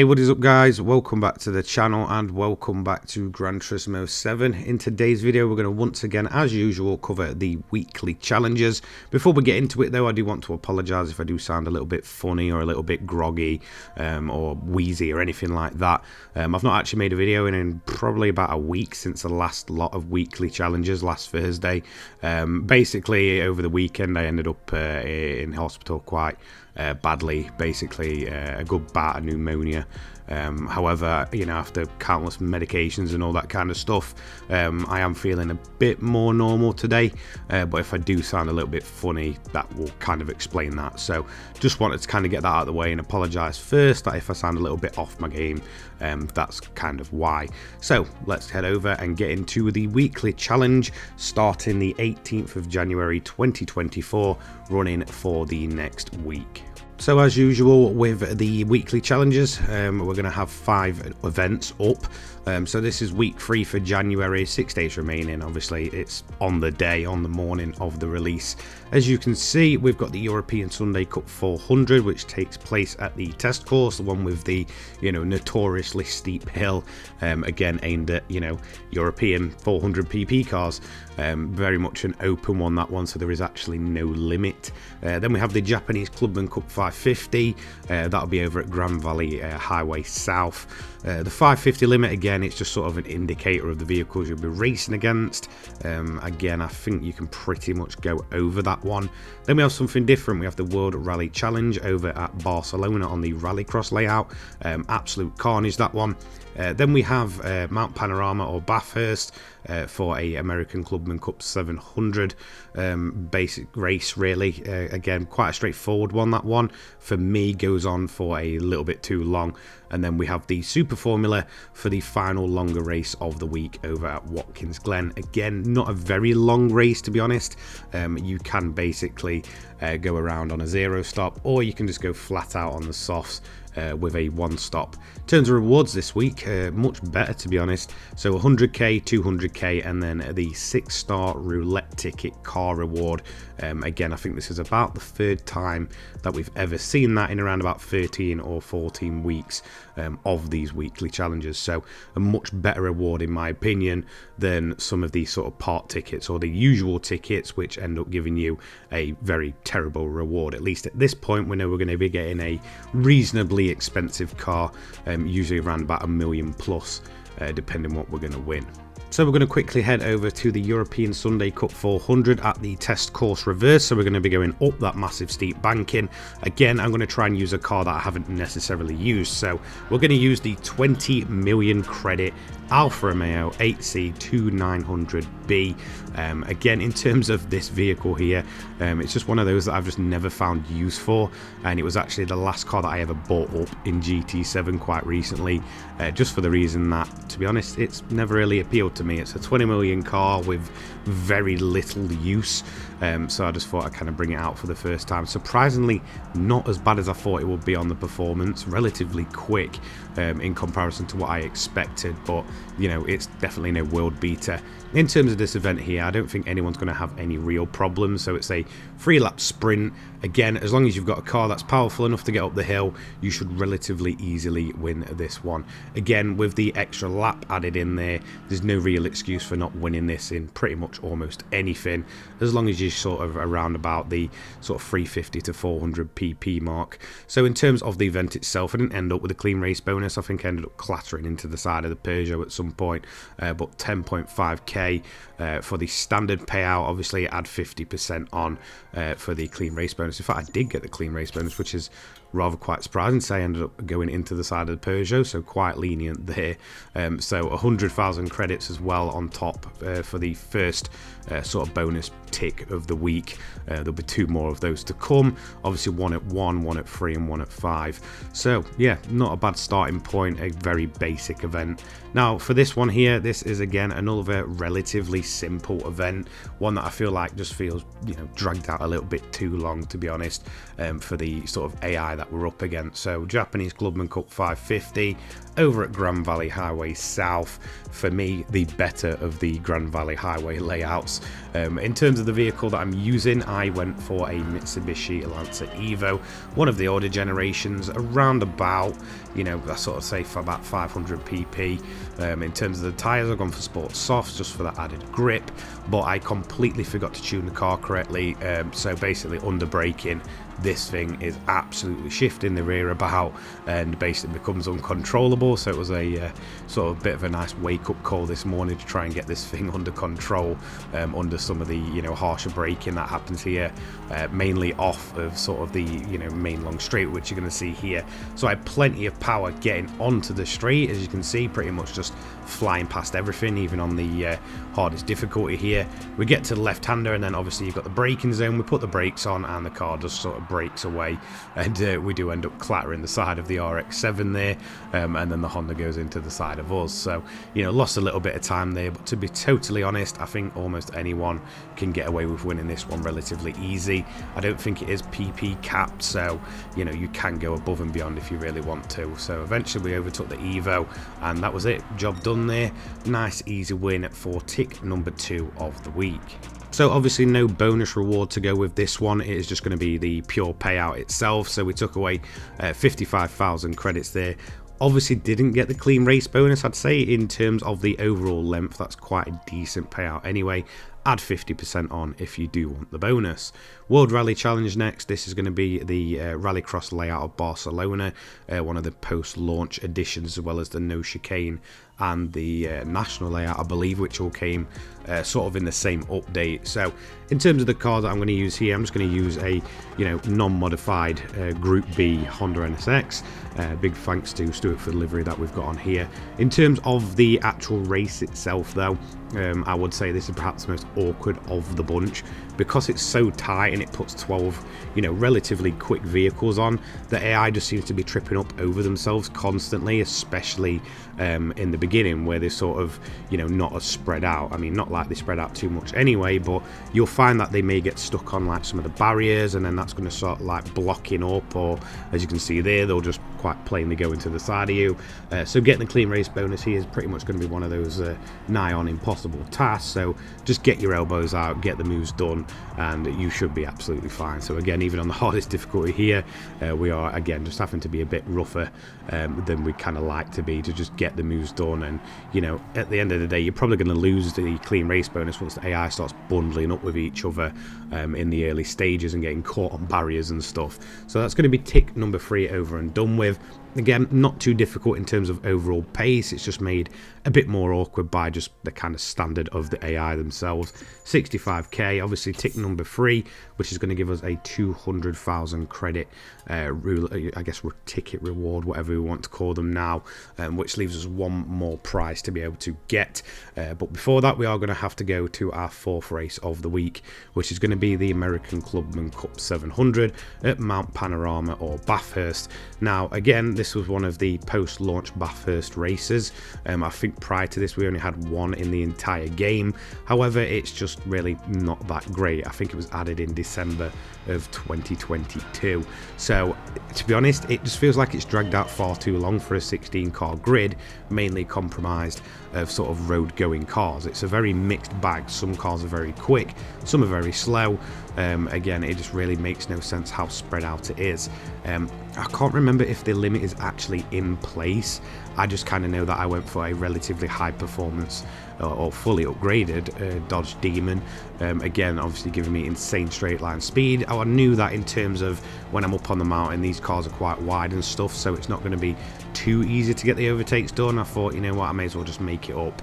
Hey, what is up guys? Welcome back to the channel and welcome back to Gran Turismo 7. In today's video we're going to once again as usual cover the weekly challenges. Before we get into it though, I do want to apologise if I do sound a little bit funny or a little bit groggy or wheezy or anything like that. I've not actually made a video in probably about a week since the last lot of weekly challenges last Thursday. Basically over the weekend I ended up in hospital quite badly, basically a good bout of pneumonia. However, you know, after countless medications and all that kind of stuff, I am feeling a bit more normal today, but if I do sound a little bit funny, that will kind of explain that. So just wanted to kind of get that out of the way and apologise first that if I sound a little bit off my game, that's kind of why. So let's head over and get into the weekly challenge starting the 18th of January 2024, running for the next week. So as usual with the weekly challenges, we're going to have 5 events up. So this is week 3 for January, 6 days remaining. Obviously it's on the morning of the release. As you can see, we've got the European Sunday Cup 400, which takes place at the test course, the one with the, you know, notoriously steep hill, again aimed at, you know, European 400 pp cars. Very much an open one, that one, so there is actually no limit. Then we have the Japanese Clubman Cup 550, that'll be over at Grand Valley Highway South. The 550 limit, again, it's just sort of an indicator of the vehicles you'll be racing against. Again, I think you can pretty much go over that one. Then we have something different. We have the World Rally Challenge over at Barcelona on the Rallycross layout. Absolute carnage, that one. Then we have Mount Panorama or Bathurst for a American Clubman Cup 700 basic race, really. Again, quite a straightforward one, that one. For me, goes on for a little bit too long. And then we have the Super Formula for the final longer race of the week over at Watkins Glen. Again, not a very long race, to be honest. You can basically go around on a 0 stop, or you can just go flat out on the softs with a 1 stop. In terms of rewards this week, much better, to be honest. So 100k, 200k, and then the 6-star roulette ticket car reward. Again, I think this is about the 3rd time that we've ever seen that in around about 13 or 14 weeks of these weekly challenges. So a much better reward, in my opinion, than some of these sort of part tickets or the usual tickets, which end up giving you a very terrible reward. At least at this point, we know we're going to be getting a reasonably expensive car, usually around about $1 million plus, depending what we're going to win. So we're going to quickly head over to the European Sunday Cup 400 at the test course reverse. So we're going to be going up that massive steep banking. Again, I'm going to try and use a car that I haven't necessarily used. So we're going to use the 20 million credit Alfa Romeo 8C2900B. Again, in terms of this vehicle here, it's just one of those that I've just never found use for, and it was actually the last car that I ever bought up in GT7 quite recently, just for the reason that, to be honest, it's never really appealed to me. It's a 20 million car with very little use, so I just thought I'd kind of bring it out for the first time. Surprisingly, not as bad as I thought it would be on the performance, relatively quick in comparison to what I expected, but you know, it's definitely no world beater. In terms of this event here, I don't think anyone's going to have any real problems. So it's a 3-lap sprint. Again, as long as you've got a car that's powerful enough to get up the hill, you should relatively easily win this one. Again, with the extra lap added in there, there's no real excuse for not winning this in pretty much almost anything, as long as you're sort of around about the sort of 350 to 400 pp mark. So in terms of the event itself, I didn't end up with a clean race bonus. I think I ended up clattering into the side of the Peugeot at some point, but 10.5k for the standard payout. Obviously add 50% on for the clean race bonus. In fact, I did get the clean race bonus, which is rather quite surprising. So I ended up going into the side of the Peugeot, so quite lenient there. So 100,000 credits as well on top for the first sort of bonus tick of the week. There'll be 2 more of those to come, obviously one at 1, one at 3, and one at 5. So yeah, not a bad starting point, a very basic event. Now for this one here, this is again another relatively simple event, one that I feel like just feels, you know, dragged out a little bit too long, to be honest, for the sort of AI that we're up against. So Japanese Clubman Cup 550 over at Grand Valley Highway South. For me, the better of the Grand Valley Highway layouts. In terms of the vehicle that I'm using, I went for a Mitsubishi Lancer Evo, one of the older generations, around about, you know, I sort of say for about 500 pp. In terms of the tyres, I've gone for Sport Softs just for that added grip, but I completely forgot to tune the car correctly, so basically under braking, this thing is absolutely shifting the rear about and basically becomes uncontrollable. So it was a sort of bit of a nice wake-up call this morning to try and get this thing under control, under some of the, you know, harsher braking that happens here, mainly off of sort of the, you know, main long straight, which you're going to see here. So I had plenty of power getting onto the straight, as you can see, pretty much just flying past everything, even on the hardest difficulty here. We get to the left-hander, and then obviously you've got the braking zone. We put the brakes on and the car just sort of breaks away, and we do end up clattering the side of the RX-7 there, and then the Honda goes into the side of us. So, you know, lost a little bit of time there, but to be totally honest, I think almost anyone can get away with winning this one relatively easy. I don't think it is PP capped, so, you know, you can go above and beyond if you really want to. So eventually we overtook the Evo, and that was it, job done there. Nice easy win for tick number 2 of the week. So obviously no bonus reward to go with this one, it is just going to be the pure payout itself. So we took away 55,000 credits there. Obviously didn't get the clean race bonus, I'd say. In terms of the overall length, that's quite a decent payout anyway. Add 50% on if you do want the bonus. World Rally Challenge next. This is going to be the Rallycross layout of Barcelona, one of the post-launch editions, as well as the no chicane and the national layout, I believe, which all came sort of in the same update. So in terms of the car that I'm going to use here, I'm just going to use a, you know, non-modified Group B Honda NSX. Big thanks to Stuart for the livery that we've got on here. In terms of the actual race itself, though, I would say this is perhaps the most awkward of the bunch, because it's so tight and it puts 12, you know, relatively quick vehicles on. The AI just seems to be tripping up over themselves constantly, especially in the beginning, where they're sort of, you know, not as spread out. I mean, not like they spread out too much anyway, but you'll find that they may get stuck on like some of the barriers, and then that's going to start like blocking up, or as you can see there, they'll just quite plainly go into the side of you. So getting the clean race bonus here is pretty much going to be one of those nigh on impossible tasks. So just get your elbows out, get the moves done, and you should be absolutely fine. So again, even on the hardest difficulty here, we are again just having to be a bit rougher than we kind of like to be, to just get the moves done. And, you know, at the end of the day, you're probably going to lose the clean race bonus once the AI starts bundling up with each other in the early stages and getting caught on barriers and stuff. So that's going to be tick number 3 over and done with. Again, not too difficult in terms of overall pace, it's just made a bit more awkward by just the kind of standard of the AI themselves. 65k, obviously tick number 3, which is going to give us a 200,000 credit I guess ticket reward, whatever we want to call them now, which leaves us one more prize to be able to get. But before that, we are going to have to go to our 4th race of the week, which is going to be the American Clubman Cup 700 at Mount Panorama or Bathurst. Now again, this was one of the post-launch Bathurst races. I think prior to this we only had one in the entire game. However, it's just really not that great. I think it was added in December of 2022. So to be honest, it just feels like it's dragged out far too long for a 16 car grid, mainly comprised of sort of road going cars. It's a very mixed bag. Some cars are very quick, some are very slow. Again, it just really makes no sense how spread out it is. I can't remember if the limit is actually in place. I just kind of know that I went for a relatively high performance or fully upgraded Dodge Demon. Again, obviously giving me insane straight line speed. I knew that in terms of when I'm up on the mountain, these cars are quite wide and stuff, so it's not going to be too easy to get the overtakes done. I thought, you know what, I may as well just make it up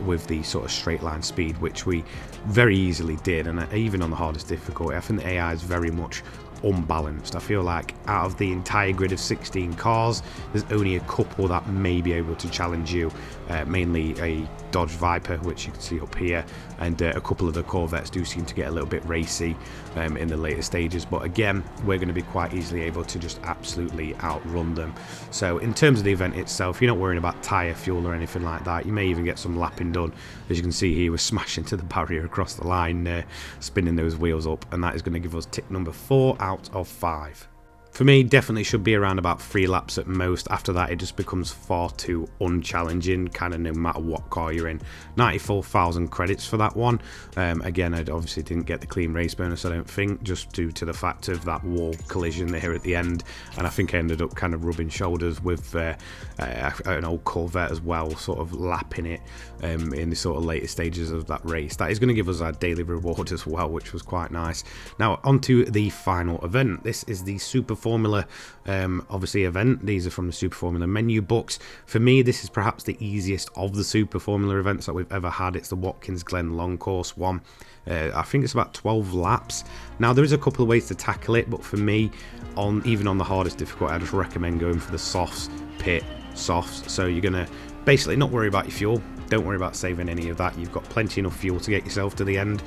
with the sort of straight line speed, which we very easily did. And even on the hardest difficulty, I think the AI is very much unbalanced. I feel like out of the entire grid of 16 cars, there's only a couple that may be able to challenge you, mainly a Dodge Viper, which you can see up here, and a couple of the Corvettes do seem to get a little bit racy in the later stages, but again, we're going to be quite easily able to just absolutely outrun them. So in terms of the event itself, you're not worrying about tyre fuel or anything like that. You may even get some lapping done. As you can see here, we're smashing to the barrier across the line, spinning those wheels up, and that is going to give us tick number 4 out of 5. For me, definitely should be around about 3 laps at most. After that, it just becomes far too unchallenging, kind of no matter what car you're in. 94,000 credits for that one. Again, I obviously didn't get the clean race bonus, I don't think, just due to the fact of that wall collision there at the end. And I think I ended up kind of rubbing shoulders with an old Corvette as well, sort of lapping it in the sort of later stages of that race. That is going to give us our daily reward as well, which was quite nice. Now, onto the final event. This is the Super Formula obviously event. These are from the Super Formula menu books. For me, this is perhaps the easiest of the Super Formula events that we've ever had. It's the Watkins Glen long course one. I think it's about 12 laps. Now, there is a couple of ways to tackle it, but for me, even on the hardest difficulty, I just recommend going for the softs, pit, softs. So you're going to basically not worry about your fuel. Don't worry about saving any of that. You've got plenty enough fuel to get yourself to the end.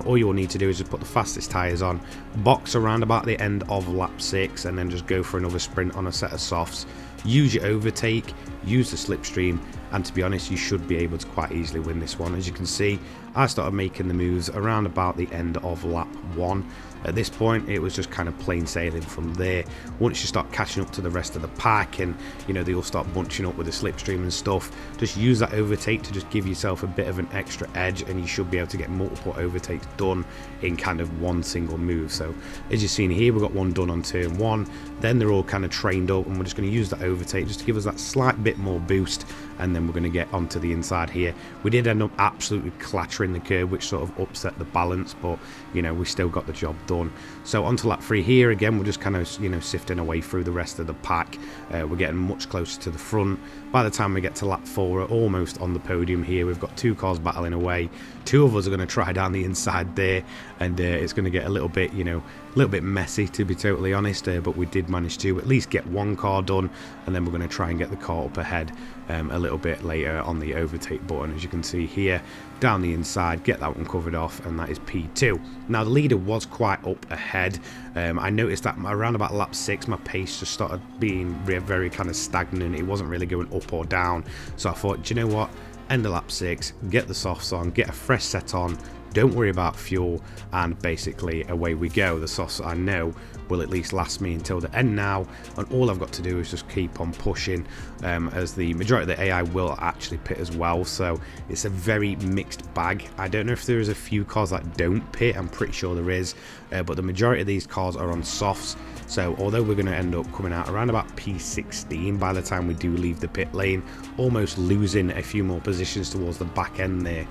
All you'll need to do is just put the fastest tyres on, box around about the end of lap 6, and then just go for another sprint on a set of softs. Use your overtake, use the slipstream, and to be honest, you should be able to quite easily win this one. As you can see, I started making the moves around about the end of lap 1. At this point, it was just kind of plain sailing from there. Once you start catching up to the rest of the pack, and you know, they all start bunching up with the slipstream and stuff, just use that overtake to just give yourself a bit of an extra edge, and you should be able to get multiple overtakes done in kind of one single move. So as you've seen here, we've got one done on turn 1, then they're all kind of trained up, and we're just going to use that overtake just to give us that slight bit more boost, and then we're going to get onto the inside here. We did end up absolutely clattering the curb, which sort of upset the balance, but you know, we still got the job done. So onto lap 3 here. Again, we're just kind of, you know, sifting away through the rest of the pack. We're getting much closer to the front. By the time we get to lap 4, we're almost on the podium here. We've got 2 cars battling away. 2 of us are going to try down the inside there, and it's going to get a little bit, you know, a little bit messy, to be totally honest, but we did manage to at least get 1 car done, and then we're going to try and get the car up ahead a little bit later on the overtake button. As you can see here, down the inside, get that one covered off, and that is P2. Now, the leader was quite up ahead. I noticed that around about lap 6, my pace just started being very kind of stagnant. It wasn't really going up or down, so I thought, do you know what, end of lap 6, get the softs on, get a fresh set on, don't worry about fuel, and basically away we go. The softs, I know, will at least last me until the end now, and all I've got to do is just keep on pushing, as the majority of the AI will actually pit as well. So it's a very mixed bag. I don't know if there is a few cars that don't pit, I'm pretty sure there is, but the majority of these cars are on softs. So although we're going to end up coming out around about P16 by the time we do leave the pit lane, almost losing a few more positions towards the back end there,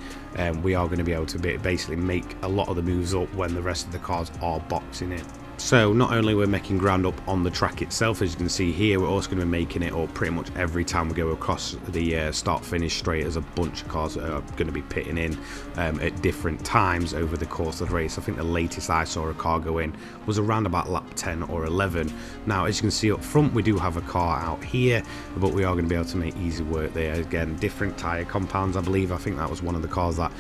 we are going to be able to basically make a lot of the moves up when the rest of the cars are boxing in. So not only we're making ground up on the track itself, as you can see here, we're also going to be making it up pretty much every time we go across the start-finish straight, as a bunch of cars are going to be pitting in at different times over the course of the race. I think the latest I saw a car go in was around about lap 10 or 11. Now, as you can see up front, we do have a car out here, but we are going to be able to make easy work there. Again, different tyre compounds, I believe. I think that was one of the cars that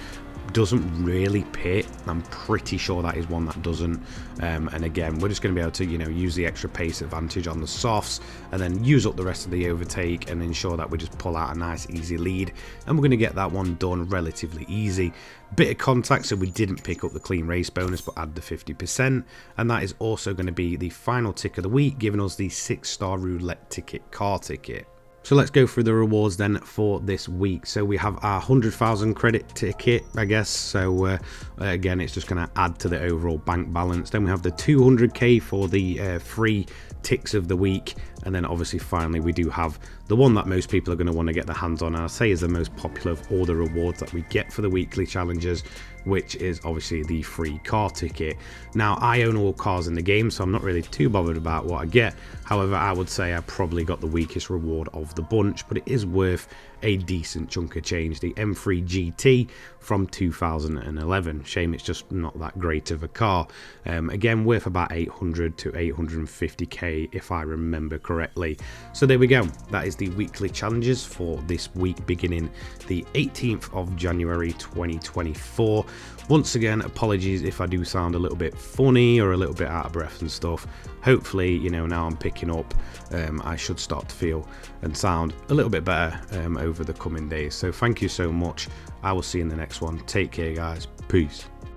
doesn't really pit. I'm pretty sure that is one that doesn't, and again, we're just going to be able to, you know, use the extra pace advantage on the softs, and then use up the rest of the overtake, and ensure that we just pull out a nice easy lead, and we're going to get that one done relatively easy. Bit of contact, so we didn't pick up the clean race bonus, but add the 50%, and that is also going to be the final tick of the week, giving us the 6-star roulette ticket car ticket. So let's go through the rewards then for this week. So we have our 100,000 credit ticket, I guess. So again, it's just going to add to the overall bank balance. Then we have the 200k for the free ticks of the week. And then obviously finally we do have the one that most people are going to want to get their hands on, and I'll say is the most popular of all the rewards that we get for the weekly challenges, which is obviously the free car ticket. Now, I own all cars in the game, so I'm not really too bothered about what I get. However, I would say I probably got the weakest reward of the bunch, but it is worth a decent chunk of change. The M3 GT from 2011. Shame it's just not that great of a car. Again, worth about 800 to 850k if I remember correctly. So there we go. That is the weekly challenges for this week, beginning the 18th of January 2024. Once again, apologies if I do sound a little bit funny or a little bit out of breath and stuff. Hopefully, you know, now I'm picking up, I should start to feel and sound a little bit better over the coming days. So thank you so much. I will see you in the next one. Take care, guys. Peace.